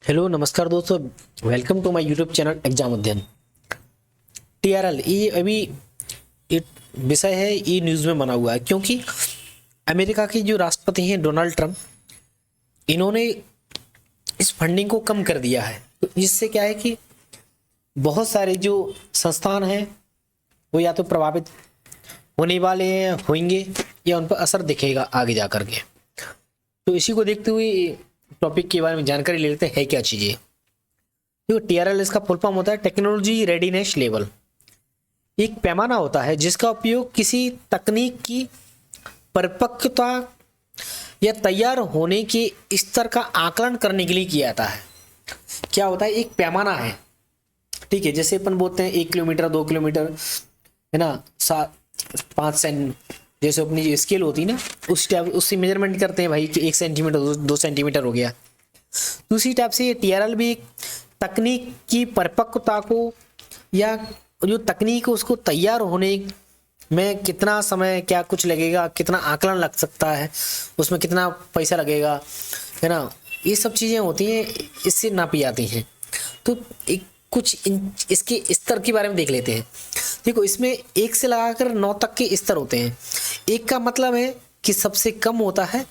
Hello नमस्कार दोस्तों। Welcome to my YouTube channel exam Adhyayan. TRL ये अभी एक विषय है, ये न्यूज़ में बना हुआ है क्योंकि अमेरिका के जो राष्ट्रपति हैं डोनाल्ड ट्रंप, इन्होंने इस फंडिंग को कम कर दिया है। तो इससे क्या है कि बहुत सारे जो संस्थान हैं वो या तो प्रभावित होने वाले हैं, होंगे, या उन पर असर दिखेगा आगे जा कर के। तो इसी को देखते हुए टॉपिक के बारे में जानकारी ले लेते हैं क्या चीज़ें। जो टीआरएल इसका फुल फॉर्म होता है टेक्नोलॉजी रेडीनेस लेवल। एक पैमाना होता है जिसका उपयोग किसी तकनीक की परिपक्वता या तैयार होने के स्तर का आकलन करने के लिए किया जाता है। क्या होता है, एक पैमाना है, ठीक है। जैसे अपन बोलते हैं 1 किलोमीटर 2 किलोमीटर, है ना, 5 सेंट, जैसे अपनी जो स्केल होती है ना, उस टाइप उससे मेजरमेंट करते हैं भाई कि 1 सेंटीमीटर 2 सेंटीमीटर हो गया। दूसरी टाइप से ये टीआरएल भी एक तकनीक की परिपक्वता को या जो तकनीक है उसको तैयार होने में कितना समय क्या कुछ लगेगा, कितना आकलन लग सकता है, उसमें कितना पैसा लगेगा, है ना, ये सब चीज़ें होती हैं, इससे नापी जाती हैं। तो एक कुछ इसके स्तर के बारे में देख लेते हैं। देखो, इसमें 1 से लगाकर 9 तक के स्तर होते हैं। 1 का मतलब है कि सबसे कम होता है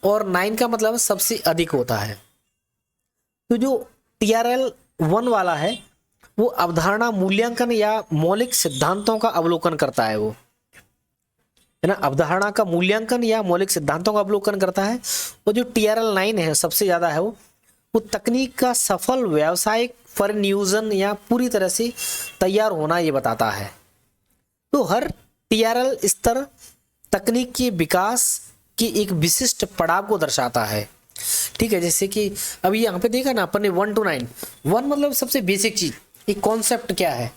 और 9 का मतलब सबसे अधिक होता है। तो जो टीआरएल 1 वाला है वो अवधारणा मूल्यांकन या मौलिक सिद्धांतों का अवलोकन करता है, वो है ना, अवधारणा का मूल्यांकन या मौलिक सिद्धांतों का अवलोकन करता है। और जो टीआरएल 9 है सबसे ज्यादा है वो तकनीक का सफल व्यावसायिक परिनियोजन या पूरी तरह से तैयार होना ये बताता है। तो हर टीआरएल स्तर तकनीक के विकास की एक विशिष्ट पड़ाव को दर्शाता है, ठीक है। जैसे कि अभी यहाँ पे देखा ना अपन ने 1 to 9। 1 मतलब सबसे बेसिक चीज, एक कॉन्सेप्ट क्या है,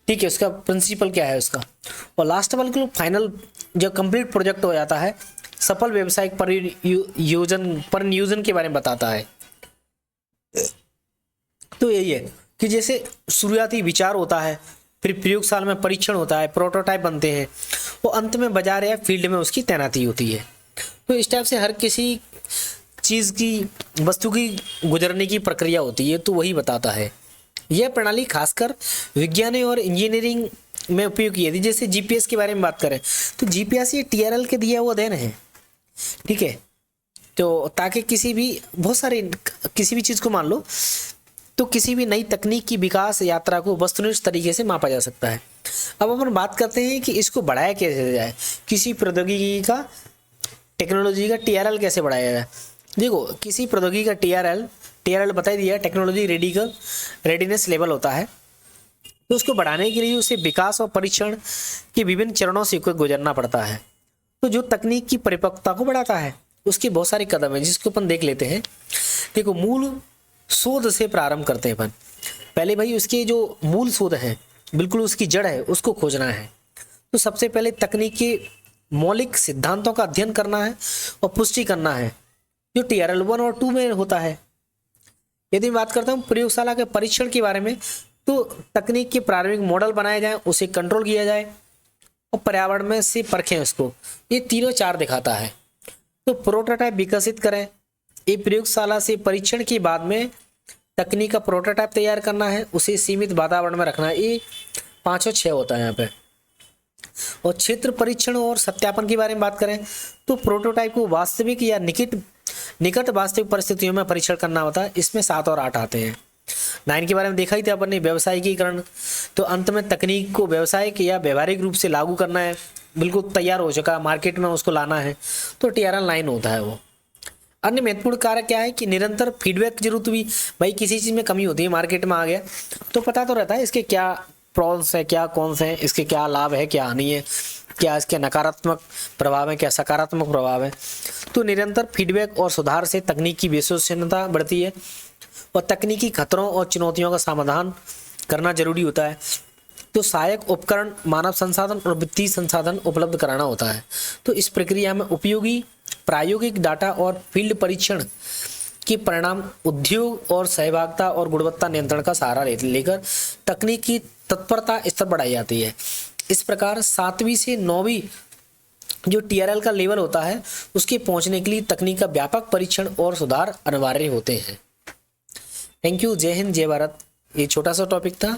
ठीक है, उसका प्रिंसिपल क्या है उसका। और लास्ट वाले को फाइनल जब कंप्लीट प्रोजेक्ट हो जाता है, सफल व्यावसायिक परिनियोजन के बारे में बताता है। तो यही है कि जैसे शुरुआती विचार होता है, फिर प्रयोगशाला में परीक्षण होता है, प्रोटोटाइप बनते हैं, वो अंत में बाजार या फील्ड में उसकी तैनाती होती है। तो इस टाइप से हर किसी चीज़ की वस्तु की गुजरने की प्रक्रिया होती है, तो वही बताता है। यह प्रणाली खासकर विज्ञान और इंजीनियरिंग में उपयोग की जाती है। जैसे जीपीएस के बारे में बात करें तो जीपीएस ये टीआरएल के दिया हुआ अध्ययन है, ठीक है। तो ताकि किसी भी बहुत सारे किसी भी चीज़ को मान लो तो किसी भी नई तकनीक की विकास यात्रा को वस्तुनिष्ठ तरीके से मापा जा सकता है। अब अपन बात करते हैं कि इसको बढ़ाया कैसे जाए, किसी प्रौद्योगिकी का टेक्नोलॉजी का टीआरएल कैसे बढ़ाया जाए। देखो, किसी प्रौद्योगिकी का टीआरएल बता दिया, टेक्नोलॉजी रेडीनेस लेवल होता है। तो उसको बढ़ाने के लिए उसे विकास और परीक्षण के विभिन्न चरणों से गुजरना पड़ता है। तो जो तकनीक की परिपक्वता को बढ़ाता है उसके बहुत सारे कदम हैं जिसको अपन देख लेते हैं। देखो, मूल शोध से प्रारंभ करते हैं अपन। पहले भाई उसके जो मूल शोध है, बिल्कुल उसकी जड़ है, उसको खोजना है। तो सबसे पहले तकनीक के मौलिक सिद्धांतों का अध्ययन करना है और पुष्टि करना है, जो टीआरएल 1 और 2 में होता है। यदि बात करता हूँ प्रयोगशाला के परीक्षण के बारे में, तो तकनीक के प्रारंभिक मॉडल बनाए जाएं, उसे कंट्रोल किया जाए और पर्यावरण में से परखें उसको। ये तीनों 4 दिखाता है। तो प्रोटोटाइप विकसित करें, ये प्रयोगशाला से परीक्षण के बाद में तकनीक का प्रोटोटाइप तैयार करना है, उसे सीमित वातावरण में रखना है। ये 5 और 6 होता है यहाँ पे। और क्षेत्र परीक्षण और सत्यापन के बारे में बात करें तो प्रोटोटाइप को वास्तविक या निकट वास्तविक परिस्थितियों में परीक्षण करना होता है। इसमें 7 और 8 आते हैं। 9 के बारे में देखा ही था अपन ने, व्यावसायिकीकरण। तो अंत में तकनीक को व्यावसायिक या व्यवहारिक रूप से लागू करना है, बिल्कुल तैयार हो चुका मार्केट में उसको लाना है, तो टीआरएल 9 होता है वो। अन्य महत्वपूर्ण कारक क्या है कि निरंतर फीडबैक की जरूरत हुई। भाई किसी चीज़ में कमी होती है, मार्केट में आ गया तो पता तो रहता है इसके क्या प्रॉन्स है, क्या कौन से हैं, इसके क्या लाभ है, क्या हानि है, क्या इसके नकारात्मक प्रभाव है, क्या सकारात्मक प्रभाव है। तो निरंतर फीडबैक और सुधार से तकनीक की विश्वसनीयता बढ़ती है और तकनीकी खतरों और चुनौतियों का समाधान करना जरूरी होता है। तो सहायक उपकरण, मानव संसाधन और वित्तीय संसाधन उपलब्ध कराना होता है। तो इस प्रक्रिया में उपयोगी प्रायोगिक डाटा और फील्ड परीक्षण के परिणाम उद्योग और सहभागिता और गुणवत्ता नियंत्रण का सहारा लेकर तकनीक की तत्परता स्तर बढ़ाई जाती है। इस प्रकार 7वीं से 9वीं जो टीआरएल का लेवल होता है उसके पहुंचने के लिए तकनीक का व्यापक परीक्षण और सुधार अनिवार्य होते हैं। Thank you. जय हिंद, जय भारत। ये छोटा सा टॉपिक था।